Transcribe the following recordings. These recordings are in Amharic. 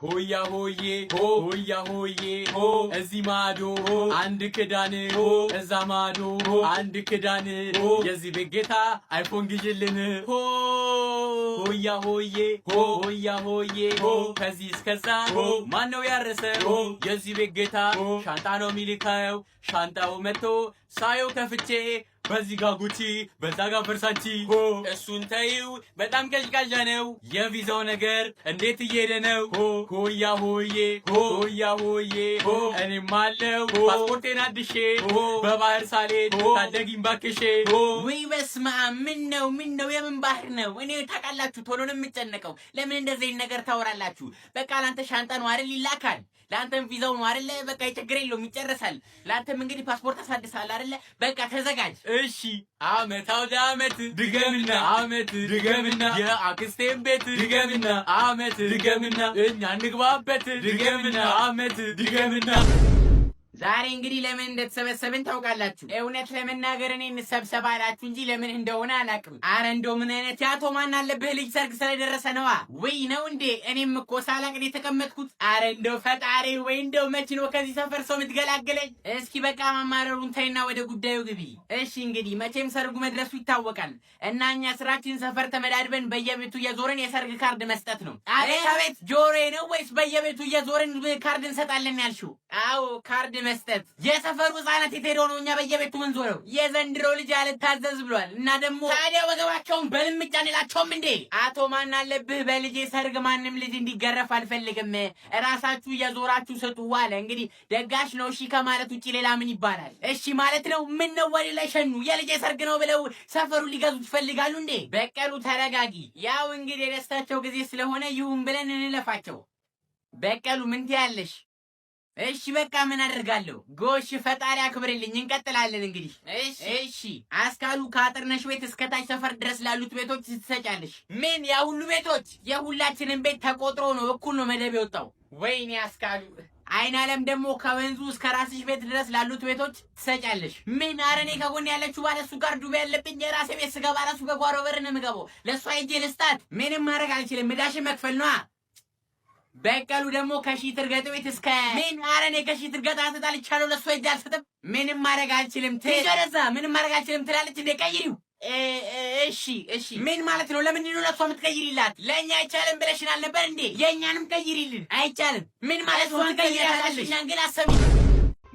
ሆያ ሆዬ ሆያ ሆዬ እዚህ ማዶ አንድ ክዳን እዛ ማዶ አንድ ክዳን የዚህ ቤት ጌታ አይፎን ግዢልን ሆያ ሆዬ ሆያ ሆዬ ከዚህ እስከዛ ማነው ያረሰው የዚህ ቤት ጌታ ሻንጣ ነው ሚልካው ሻንጣው መጥቶ ሳየው ከፍቼ በዚህ ጋር ጉቺ በዛ ጋር ፈርሳንቺ እሱን ተይው በጣም ቀዥቃዣ ነው የቪዛው ነገር እንዴት እየሄደ ነው ሆያ ሆዬ ሆያ ሆዬ እኔም አለው ፓስፖርቴን አድሼ በባህር ሳልሄድ ታደጊኝ ባክሼ ወይ በስመ አብ ምን ነው የምን ባህር ነው እኔ ታውቃላችሁ ቶሎ ነው የምጨነቀው ለምን እንደዚህ ነገር ታወራላችሁ በቃ ላንተ ሻንጣ ነው አይደል ይላካል ላንተም ቪዛው ነው አይደል በቃ ይቸግር የለውም ይጨርሳል ላንተም እንግዲህ ፓስፖርት አሳድሳል አይደል በቃ ተዘጋጅ እሺ አመት አውደ አመት ድገምና አመት ድገምና የአክስቴን ቤት ድገምና አመት ድገምና እኛ እንግባበት ድገምና አመት ድገምና ዛሬ እንግዲህ ለምን እንደተሰበሰብን ታውቃላችሁ እውነት ለመናገር እኔ እንሰብሰብ አላችሁ እንጂ ለምን እንደሆነ አላውቅም አረ እንደው ምን አይነት ያቶ ማን አለብህ ልጅ ሰርግ ስለደረሰ ነዋ ወይ ነው እንዴ እኔም እኮ ሳላቅ ነው የተቀመጥኩት አረ እንደው ፈጣሪ ወይ እንደው መች ነው ከዚህ ሰፈር ሰው የምትገላግለኝ እስኪ በቃ ማማረሩን ተይና ወደ ጉዳዩ ግቢ እሺ እንግዲህ መቼም ሰርጉ መድረሱ ይታወቃል እና እኛ ስራችን ሰፈር ተመዳድበን በየቤቱ እየዞርን የሰርግ ካርድ መስጠት ነው አቤት ጆሮዬ ነው ወይስ በየቤቱ እየዞርን ካርድ እንሰጣለን ያልሽው አዎ ካርድ መስጠት የሰፈሩ ህፃናት የተሄደው ነው እኛ በየቤቱ ምን ዞረው የዘንድሮ ልጅ አልታዘዝ ብሏል እና ደግሞ ታዲያ ወገባቸውን በልምጫ እንላቸውም እንዴ አቶ ማን አለብህ በልጄ ሰርግ ማንም ልጅ እንዲገረፍ አልፈልግም እራሳችሁ እየዞራችሁ ስጡ ዋለ እንግዲህ ደጋሽ ነው እሺ ከማለት ውጪ ሌላ ምን ይባላል እሺ ማለት ነው ምን ነው ወሬ ላይ ሸኑ የልጄ ሰርግ ነው ብለው ሰፈሩ ሊገዙት ይፈልጋሉ እንዴ በቀሉ ተረጋጊ ያው እንግዲህ የደስታቸው ጊዜ ስለሆነ ይሁን ብለን እንለፋቸው በቀሉ ምን ትያለሽ እሺ በቃ ምን አደርጋለሁ ጎሽ ፈጣሪ አክብርልኝ እንቀጥላለን እንግዲህ እሺ አስካሉ ከአጥርነሽ ቤት እስከ ታች ሰፈር ድረስ ላሉት ቤቶች ትሰጫለሽ ምን ያ ሁሉ ቤቶች የሁላችንም ቤት ተቆጥሮ ነው እኩል ነው መደብ የወጣው ወይኔ አስካሉ አይን አለም ደግሞ ከወንዙ እስከ ራስሽ ቤት ድረስ ላሉት ቤቶች ትሰጫለሽ ምን አረኔ ከጎን ያለችው ባለ እሱ ጋር ዱቤ ያለብኝ የራሴ ቤት ስገባ ራሱ በጓሮ በር ነው የምገባው ለእሷ ሄጄ ልስጣት ምንም ማድረግ አልችልም ዕዳሽ መክፈል ነዋ በቀሉ ደግሞ ከሺት እርገጥ ቤት እስከ ምን አረኔ ከሺት እርገጥ አትጣልቻለሁ ለሷ ሄጄ አልሰጥም ምንም ማድረግ አልችልም ትገረዛ ምንም ማድረግ አልችልም ትላለች እንደ ቀይሪው እሺ ምን ማለት ነው ለምን ነው ለሷ የምትቀይሪላት ለኛ አይቻልም ብለሽናል ነበር እንዴ የኛንም ቀይሪልን አይቻልም ምን ማለት ነው ትቀይሪያታለሽ ግን አሰቢ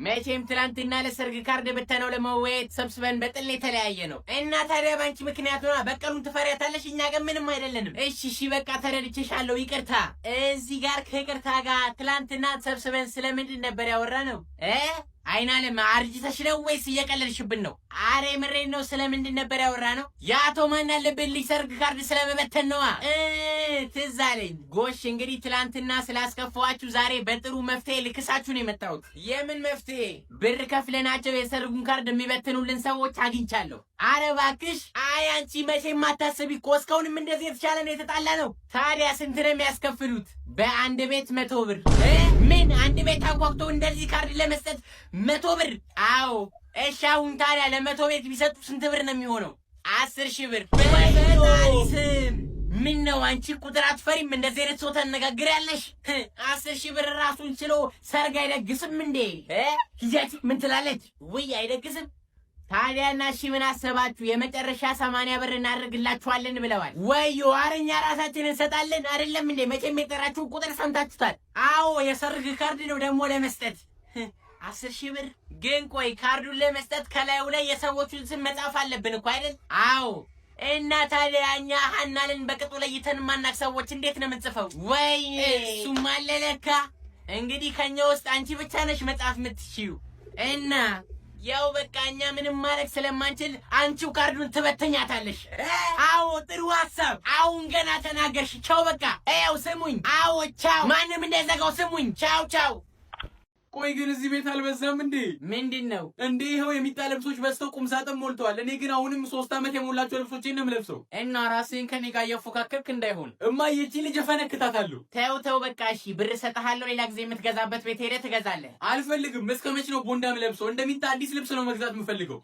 መቼም ትላንትና ለሰርግ ካርድ በተነው ለመወያየት ሰብስበን በጥል የተለያየ ነው እና ታዲያ ባንቺ ምክንያት ነው በቀሉን ትፈሪያታለሽ እኛ ግን ምንም አይደለንም እሺ በቃ ተረድቼሻለሁ ይቅርታ እዚህ ጋር ከይቅርታ ጋር ትላንትና ሰብስበን ስለምንድን ነበር ያወራነው አይናለም አርጅተሽ ነው ወይስ እየቀለድሽብን ነው አሬ ምሬን ነው ስለምንድን ነበር ያወራነው የአቶ ማን አለብህ ልጅ ሰርግ ካርድ ስለመበተን ነዋ ትዝ አለኝ ጎሽ እንግዲህ ትላንትና ስላስከፋዋችሁ ዛሬ በጥሩ መፍትሄ ልክሳችሁ ነው የመጣሁት የምን መፍትሄ ብር ከፍለናቸው የሰርጉን ካርድ የሚበትኑልን ሰዎች አግኝቻለሁ አረ እባክሽ አይ አንቺ መቼም አታስቢ እኮ እስካሁንም እንደዚህ የተሻለ ነው የተጣላ ነው ታዲያ ስንት ነው የሚያስከፍሉት በአንድ ቤት 100 ብር ምን አንድ ቤት አጓግቶ እንደዚህ ካርድ ለመስጠት 100 ብር አዎ እሺ አሁን ታዲያ ለ100 ቤት ቢሰጡ ስንት ብር ነው የሚሆነው 10,000 ብር በጣሊስም ምን ነው አንቺ ቁጥር አትፈሪም እንደዚህ አይነት ሰው ታነጋግሪያለሽ 10,000 ብር ራሱን ችሎ ሰርግ አይደግስም እንዴ ይያቺ ምን ትላለች ወይ አይደግስም ታዲያና እሺ ምን አሰባችሁ የመጨረሻ 80 ብር እናደርግላችኋለን ብለዋል ወይዮ አረኛ ራሳችንን እንሰጣለን አይደለም እንዴ መቼም የጠራችሁ ቁጥር ሰምታችሁታል አዎ የሰርግ ካርድ ነው ደግሞ ለመስጠት 10,000 ብር ግን ቆይ ካርዱን ለመስጠት ከላዩ ላይ የሰዎቹን ስም መጻፍ አለብን እኮ አይደል አዎ እና ታዲያ እኛ ሀናልን በቅጡ ለይተን ማናቅ ሰዎች እንዴት ነው የምንጽፈው ወይ እሱም አለለካ እንግዲህ ከኛ ውስጥ አንቺ ብቻ ነሽ መጻፍ የምትችይው እና ያው በቃ እኛ ምንም ማድረግ ስለማንችል አንቺው ካርዱን ትበተኛታለሽ አዎ ጥሩ ሐሳብ አሁን ገና ተናገርሽ ቻው በቃ ያው ስሙኝ አዎ ቻው ማንም እንደዘጋው ስሙኝ ቻው ቆይ ግን እዚህ ቤት አልበዛም እንዴ? ምንድነው እንዴ? ይኸው የሚጣ ልብሶች በስተው ቁም ሳጥን ሞልተዋል። እኔ ግን አሁንም 3 ዓመት የሞላቸው ልብሶችን ነው የምለብሰው። እና ራስህን ከኔ ጋር እየፎካከርክ እንዳይሆን። እማዬ እቺ ልጅ ፈነክታታለሁ። ተው በቃ እሺ፣ ብር እሰጥሃለሁ። ሌላ ጊዜ የምትገዛበት ቤት ሄደህ ትገዛለህ። አልፈልግም። እስከ መች ነው ቦንዳ የምለብሰው? እንደሚጣ አዲስ ልብስ ነው መግዛት የምፈልገው።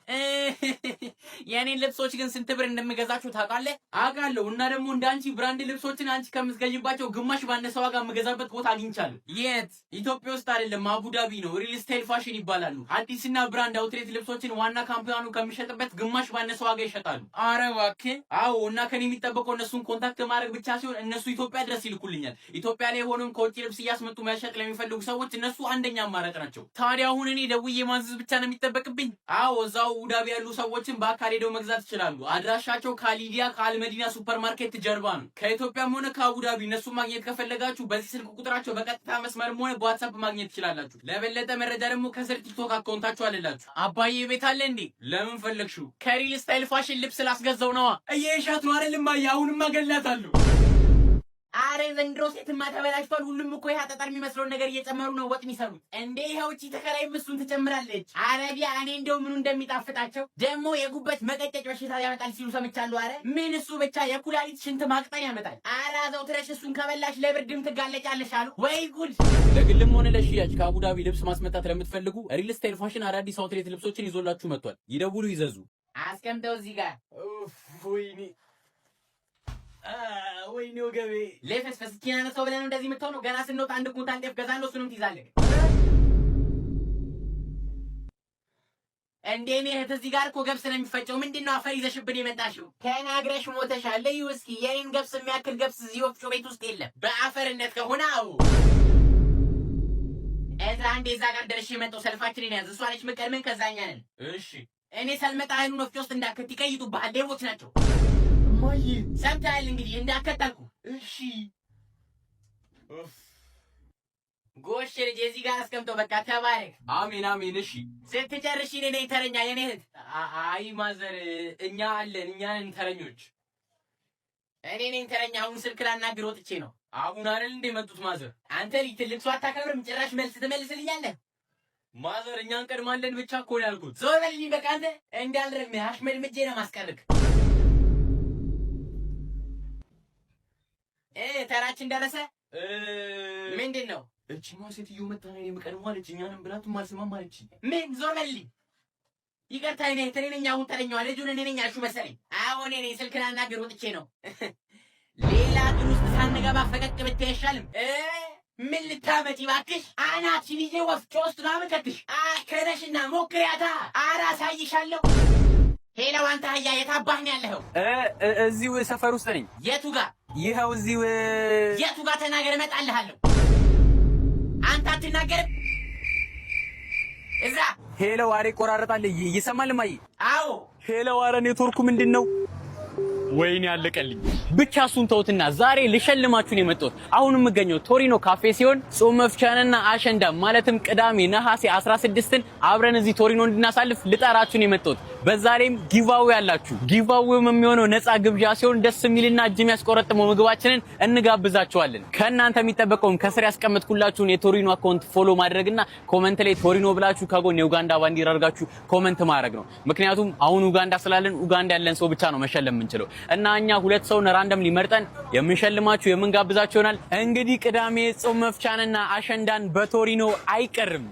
የኔን ልብሶች ግን ስንት ብር እንደምገዛችሁ ታውቃለህ? አውቃለሁ። እና ደግሞ እንዳንቺ ብራንድ ልብሶችን አንቺ ከምትገዢባቸው ግማሽ ባነሰ ዋጋ የምገዛበት ቦታ አግኝቻለሁ። የት? ኢትዮጵያ ውስጥ አይደለም፣ አቡዳቢ ነው። ሪል ስታይል ፋሽን ይባላሉ። አዲስና ብራንድ አውትሌት ልብሶችን ዋና ካምፓኒው ከሚሸጥበት ግማሽ ባነሰ ዋጋ ይሸጣሉ። አረ እባክህ። አዎ። እና ከኔ የሚጠበቀው እነሱን ኮንታክት ማድረግ ብቻ ሲሆን እነሱ ኢትዮጵያ ድረስ ይልኩልኛል። ኢትዮጵያ ላይ ሆኖም ከውጭ ልብስ እያስመጡ መሸጥ ለሚፈልጉ ሰዎች እነሱ አንደኛ አማራጭ ናቸው። ታዲያ አሁን እኔ ደውዬ ማዘዝ ብቻ ነው የሚጠበቅብኝ? አዎ። እዛው አቡዳቢ ያሉ ሰዎችን በአካል ሄደው መግዛት ይችላሉ። አድራሻቸው ካሊዲያ ከአልመዲና ሱፐርማርኬት ጀርባ ነው። ከኢትዮጵያም ሆነ ከአቡዳቢ እነሱ ማግኘት ከፈለጋችሁ በዚህ ስልክ ቁጥራቸው በቀጥታ መስመርም ሆነ በዋትስአፕ ማግኘት ትችላላችሁ። ለበለጠ መረጃ ደግሞ ከስር ቲክቶክ አካውንታችሁ አለላችሁ። አባዬ ቤት አለ እንዴ? ለምን ፈለግሽው? ከሪል ስታይል ፋሽን ልብስ ላስገዛው ነዋ። እየሻት ነው አይደል? ማያ አሁንማ ገላታለሁ። አረ ዘንድሮ ሴትማ ተበላሽቷል። ሁሉም እኮ ይሄ አጠጣር የሚመስለውን ነገር እየጨመሩ ነው ወጥ የሚሰሩት። እንዴ ይኸው እቺ ተከራይ ምሱን ትጨምራለች። አረቢያ እኔ እንደው ምኑ እንደሚጣፍጣቸው ደግሞ የጉበት መቀጨጭ በሽታ ያመጣል ሲሉ ሰምቻለሁ። አረ ምን እሱ ብቻ የኩላሊት ሽንት ማቅጠን ያመጣል። አረ ዘውትረሽ እሱን ከበላሽ ለብርድም ትጋለጫለሽ አሉ። ወይ ጉድ! ለግልም ሆነ ለሽያጭ ከአቡዳቢ ልብስ ማስመጣት ለምትፈልጉ ሪል ስታይል ፋሽን አዳዲስ አውትሌት ልብሶችን ይዞላችሁ መጥቷል። ይደውሉ፣ ይዘዙ። አስቀምጠው እዚህ ጋር። ወይኔ ወይኔ ወገቤ። ለፈስፈስ ኪና ነው ብለን እንደዚህ የምትሆነው? ገና ስንወጣ አንድ ኩንታል ጤፍ ገዛለሁ፣ እሱንም ትይዛለህ እንዴ? እኔ እህት እዚህ ጋር እኮ ገብስ ነው የሚፈጨው። ምንድነው አፈር ይዘሽብን የመጣሽው? ተናግረሽ ሞተሻል። ለዩ እስኪ የኔን ገብስ የሚያክል ገብስ እዚህ ወፍጮ ቤት ውስጥ የለም። በአፈርነት ከሆነ አዎ። እዛ አንዴ እዛ ጋር ደርሼ የመጣው ሰልፋችንን ያዝ። እሷ ነች መቀድመን፣ ከዛኛ ነን። እሺ እኔ ሳልመጣ አይኑን ወፍጮ ውስጥ እንዳከት ይቀይጡብሃል። ሌቦች ናቸው። ማይ ሰምተሃል እንግዲህ እንዳከታልኩ። እሺ ጎሽ ልጅ እዚህ ጋር አስቀምጠው። በቃ ተባረክ። አሜን አሜን። እሺ ስትጨርሽ እኔ ነኝ ተረኛ፣ የኔ እህት። አይ ማዘር፣ እኛ አለን፣ እኛ ነን ተረኞች። እኔ ነኝ ተረኛ። አሁን ስልክ ላናግር ወጥቼ ነው። አሁን አይደል እንደ መጡት ማዘር? አንተ ልጅ ትልቅ ሰው አታከብርም። ጭራሽ መልስ ትመልስልኛለህ? ማዘር እኛ እንቀድማለን ብቻ እኮ ነው ያልኩት። ዞር በልልኝ በቃ። አንተ እንዳልረግምህ አሽመድምጄ ነው ማስቀርክ። ተራችን ደረሰ። ምንድን ነው? እቺማ ሴትዮ መጣ ነው የምቀድመው አለች። እኛንም ብላቱም አልሰማም አለች። ምን? ዞር በልልኝ። ይቅርታ እኔ ነኝ አሁን ተረኛዋ። ልጁን እኔ ነኝ አልሽው መሰለኝ። አሁን እኔ ስልክ ላናግር ወጥቼ ነው። ሌላ ግን ውስጥ ሳንገባ ፈቀቅ ብትይ አይሻልም? ምን ልታመጪ እባክሽ? አናትሽን ይዤ ወፍጮ ውስጥ ነው የምከትሽ። አከረሽና ሞክሪያታ። ኧረ አሳይሻለሁ። ሄሎ አንተ አህያ፣ የት አባህ ነው ያለኸው? እዚሁ ሰፈር ውስጥ ነኝ። የቱ ጋር? ይኸው እዚሁ። የቱ ጋር? ተናገር፣ እመጣልሃለሁ። አንተ አትናገርም? እዛ ሄሎ። አሬ ቆራረጣል። ይሰማል ማይ? አዎ። ሄሎ። አረ ኔትወርኩ ምንድን ነው? ወይኔ ያለቀልኝ። ብቻ እሱን ተውትና ዛሬ ልሸልማችሁን የመጣሁት አሁን የምገኘው ቶሪኖ ካፌ ሲሆን ጾም መፍቻንና አሸንዳ ማለትም ቅዳሜ ነሐሴ 16ን አብረን እዚህ ቶሪኖ እንድናሳልፍ ልጠራችሁን የመጣሁት። በዛሬም ጊቫዌ ያላችሁ። ጊቫዌውም የሚሆነው ነፃ ግብዣ ሲሆን ደስ የሚልና እጅ የሚያስቆረጥመው ምግባችንን እንጋብዛችኋለን። ከእናንተ የሚጠበቀውም ከስር ያስቀመጥኩላችሁን የቶሪኖ አካውንት ፎሎ ማድረግና ኮመንት ላይ ቶሪኖ ብላችሁ ከጎን የኡጋንዳ ባንዲራ አድርጋችሁ ኮመንት ማድረግ ነው። ምክንያቱም አሁን ኡጋንዳ ስላለን ኡጋንዳ ያለን ሰው ብቻ ነው መሸለም የምንችለው እና እኛ ሁለት ሰውን ራንደም ሊመርጠን የምንሸልማችሁ የምንጋብዛችሁ ይሆናል። እንግዲህ ቅዳሜ ጾም መፍቻንና አሸንዳን በቶሪኖ አይቀርም።